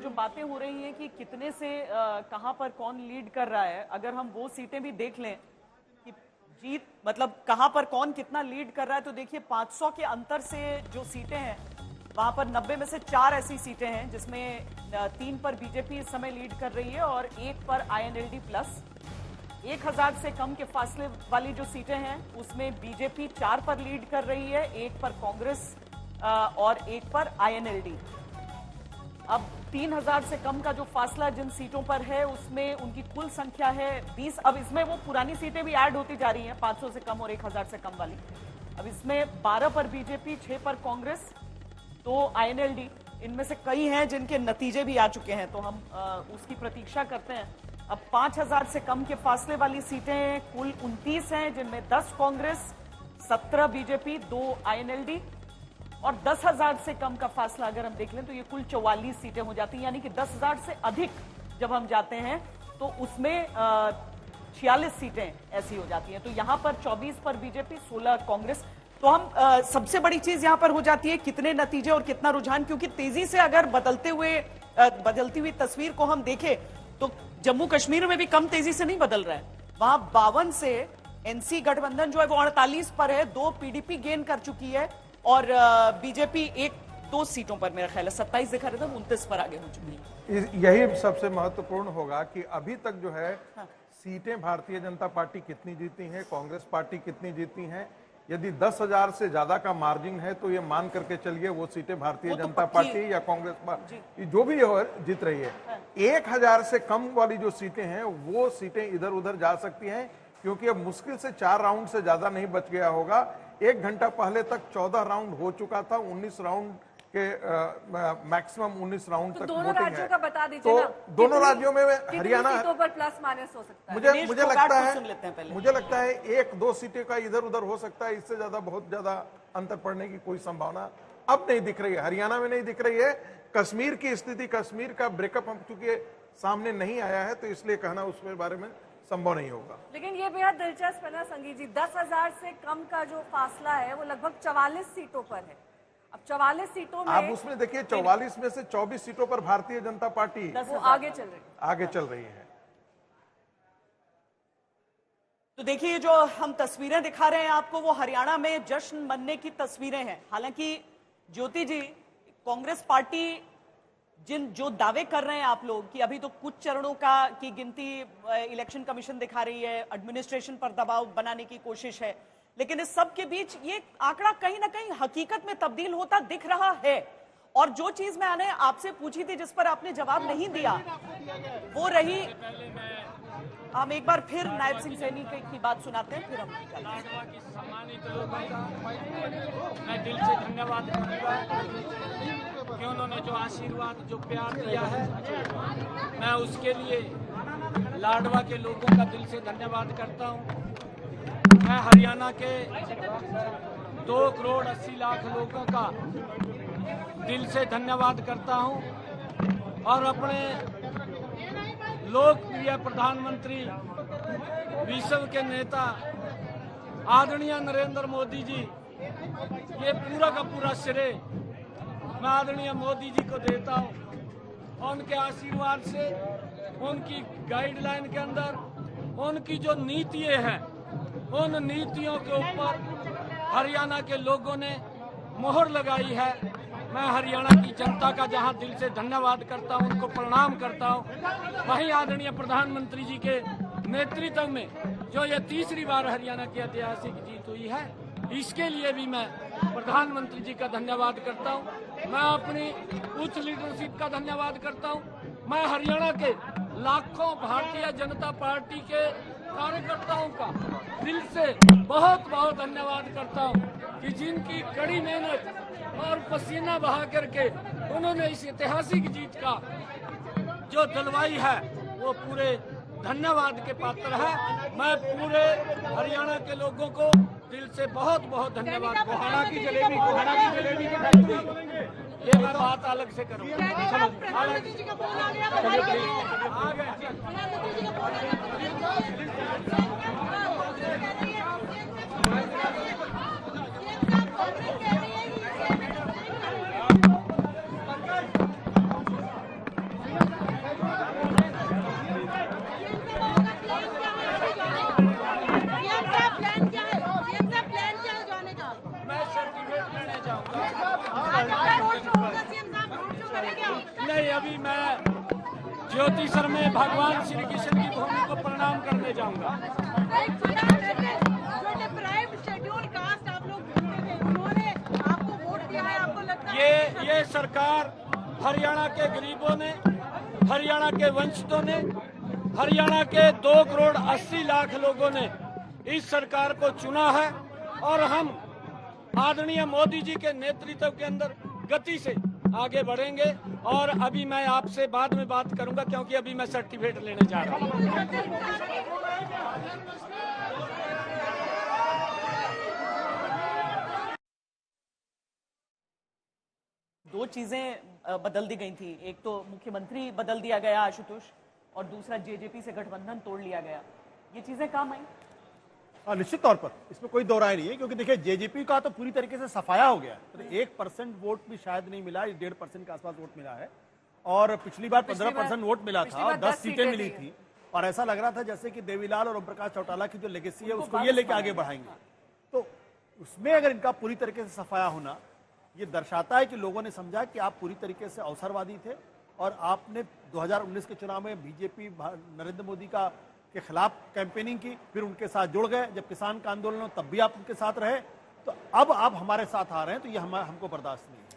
जो बातें हो रही हैं कि कितने से कहां पर कौन लीड कर रहा है, अगर हम वो सीटें भी देख लें कि जीत मतलब कहां पर कौन कितना लीड कर रहा है, तो देखिए 500 के अंतर से जो सीटें हैं वहां पर 90 में से 4 ऐसी सीटें हैं जिसमें 3 पर बीजेपी इस समय लीड कर रही है और 1 पर आईएनएलडी प्लस। 1000 से कम के फासले वाली जो सीटें हैं उसमें बीजेपी 4 पर लीड कर रही है, 1 पर कांग्रेस और 1 पर आईएनएलडी। अब 3000 से कम का जो फासला जिन सीटों पर है उसमें उनकी कुल संख्या है 20। अब इसमें वो पुरानी सीटें भी ऐड होती जा रही हैं, 500 से कम और 1000 से कम वाली। अब इसमें 12 पर बीजेपी, 6 पर कांग्रेस, 2 आईएनएलडी। इनमें से कई हैं जिनके नतीजे भी आ चुके हैं, तो हम उसकी प्रतीक्षा करते हैं। अब 5000 से कम के फासले वाली सीटें कुल 29 हैं, जिनमें 10 कांग्रेस, 17 बीजेपी, 2 आईएनएलडी और 10,000 से कम का फासला अगर हम देख लें तो ये कुल 44 सीटें हो जाती हैं। यानी कि 10,000 से अधिक जब हम जाते हैं तो उसमें 46 सीटें ऐसी हो जाती हैं। तो यहां पर 24 पर बीजेपी, 16 कांग्रेस। तो हम सबसे बड़ी चीज यहां पर हो जाती है कितने नतीजे और कितना रुझान, क्योंकि तेजी से अगर बदलती हुई तस्वीर को हम देखें तो जम्मू कश्मीर में भी कम तेजी से नहीं बदल रहा है। वहां 52 से एनसी गठबंधन जो है वो 48 पर है, 2 पीडीपी गेन कर चुकी है और बीजेपी 1-2 सीटों पर, मेरा ख्याल है 27 दिखा रहे थे, 29 पर आगे हो चुकी है। यही सबसे महत्वपूर्ण होगा कि अभी तक जो है सीटें भारतीय जनता पार्टी कितनी जीती है, कांग्रेस पार्टी कितनी जीती है। यदि 10,000 से ज्यादा का मार्जिन है तो ये मान करके चलिए वो सीटें भारतीय जनता पार्टी या कांग्रेस पार्टी जो भी हो जीत रही है। 1000 से कम वाली जो सीटें हैं वो सीटें इधर उधर जा सकती हैं, क्योंकि अब मुश्किल से 4 राउंड से ज्यादा नहीं बच गया होगा। 1 घंटा पहले तक 14 राउंड हो चुका था, 19 राउंड के मैक्सिमम 19 राउंड तक दोनों वोटिंग राज्यों है। का बता दीजिए तो ना, दोनों राज्यों में हरियाणा सीटों पर प्लस माइनस हो सकता है। मुझे लगता है 1-2 सीटें का इधर उधर हो सकता है, इससे ज्यादा बहुत ज्यादा अंतर पड़ने की कोई संभावना अब नहीं दिख रही है। हरियाणा में नहीं दिख रही है। कश्मीर की स्थिति, कश्मीर का ब्रेकअप हम चूंकि सामने नहीं आया है तो इसलिए कहना उसके बारे में संभव नहीं होगा। लेकिन ये बेहद दिलचस्प है ना संगीत जी, 10,000 से कम का जो फासला है वो लगभग 44 सीटों पर है। अब 44 सीटों में आप उसमें देखिए 44 में से 24 सीटों पर भारतीय जनता पार्टी वो आगे चल रही है। तो देखिए जो हम तस्वीरें दिखा रहे हैं आपको वो हरियाणा में जश्न मनने की तस्वीरें हैं। हालांकि ज्योति जी, कांग्रेस पार्टी जो दावे कर रहे हैं आप लोग कि अभी तो कुछ चरणों की गिनती इलेक्शन कमीशन दिखा रही है, एडमिनिस्ट्रेशन पर दबाव बनाने की कोशिश है, लेकिन इस सब के बीच ये आंकड़ा कहीं ना कहीं हकीकत में तब्दील होता दिख रहा है। और जो चीज मैंने आपसे पूछी थी जिस पर आपने जवाब नहीं दिया वो रही, हम एक बार फिर नायब सिंह सैनी की बात सुनाते हैं, फिर हम लाडवा की सम्मानित लोगों का मैं दिल से धन्यवाद करूंगा कि उन्होंने जो आशीर्वाद, जो प्यार दिया है, मैं उसके लिए लाडवा के लोगों का दिल से धन्यवाद करता हूं। मैं हरियाणा के 2 करोड़ 80 लाख लोगों का दिल से धन्यवाद करता हूं और अपने लोकप्रिय प्रधानमंत्री, विश्व के नेता आदरणीय नरेंद्र मोदी जी, ये पूरा का पूरा श्रेय मैं आदरणीय मोदी जी को देता हूं। उनके आशीर्वाद से, उनकी गाइडलाइन के अंदर, उनकी जो नीतियां हैं, उन नीतियों के ऊपर हरियाणा के लोगों ने मोहर लगाई है। मैं हरियाणा की जनता का जहां दिल से धन्यवाद करता हूं, उनको प्रणाम करता हूं, वहीं आदरणीय प्रधानमंत्री जी के नेतृत्व में जो ये 3री बार हरियाणा की ऐतिहासिक जीत हुई है, इसके लिए भी मैं प्रधानमंत्री जी का धन्यवाद करता हूं। मैं अपनी उच्च लीडरशिप का धन्यवाद करता हूं। मैं हरियाणा के लाखों भारतीय जनता पार्टी के कार्यकर्ताओं का दिल से बहुत बहुत धन्यवाद करता हूं कि जिनकी कड़ी मेहनत और पसीना बहा करके उन्होंने इस ऐतिहासिक जीत का जो दिलवाई है वो पूरे धन्यवाद के पात्र है। मैं पूरे हरियाणा के लोगों को दिल से बहुत बहुत धन्यवाद। कोहाड़ा की जलेबी की फैक्ट्री, ये मैं बात अलग से करूँगा। नहीं, अभी मैं ज्योतिषर में भगवान श्री कृष्ण की भूमि को प्रणाम करने जाऊंगा। ये सरकार हरियाणा के गरीबों ने, हरियाणा के वंचितों ने, हरियाणा के 2 करोड़ 80 लाख लोगों ने इस सरकार को चुना है और हम आदरणीय मोदी जी के नेतृत्व के अंदर गति से आगे बढ़ेंगे। और अभी मैं आपसे बाद में बात करूंगा क्योंकि अभी मैं सर्टिफिकेट लेने जा रहा हूं। दो चीजें बदल दी गई थी, एक तो मुख्यमंत्री बदल दिया गया आशुतोष, और दूसरा जेजेपी से गठबंधन तोड़ लिया गया। ये चीजें काम आई? निश्चित तौर पर इसमें कोई दो राय नहीं है, क्योंकि देखिए जेजेपी का तो पूरी तरीके से सफाया हो गया है। तो 1% वोट भी शायद नहीं मिला, 1.5% के आसपास वोट मिला है। और पिछली बार 15% वोट मिला था और 10 सीटें मिली थी। और ऐसा लग रहा था जैसे कि देवीलाल और ओम प्रकाश चौटाला की जो लेगेसी है उसको ये लेके आगे बढ़ाएंगे। तो उसमें अगर इनका पूरी तरीके से सफाया होना, ये दर्शाता है कि लोगों ने समझा कि आप पूरी तरीके से अवसरवादी थे और आपने 2019 के चुनाव में बीजेपी नरेंद्र मोदी के खिलाफ कैंपेनिंग की, फिर उनके साथ जुड़ गए। जब किसान का आंदोलन हो तब भी आप उनके साथ रहे। तो अब आप हमारे साथ आ रहे हैं, तो ये हमको बर्दाश्त नहीं है।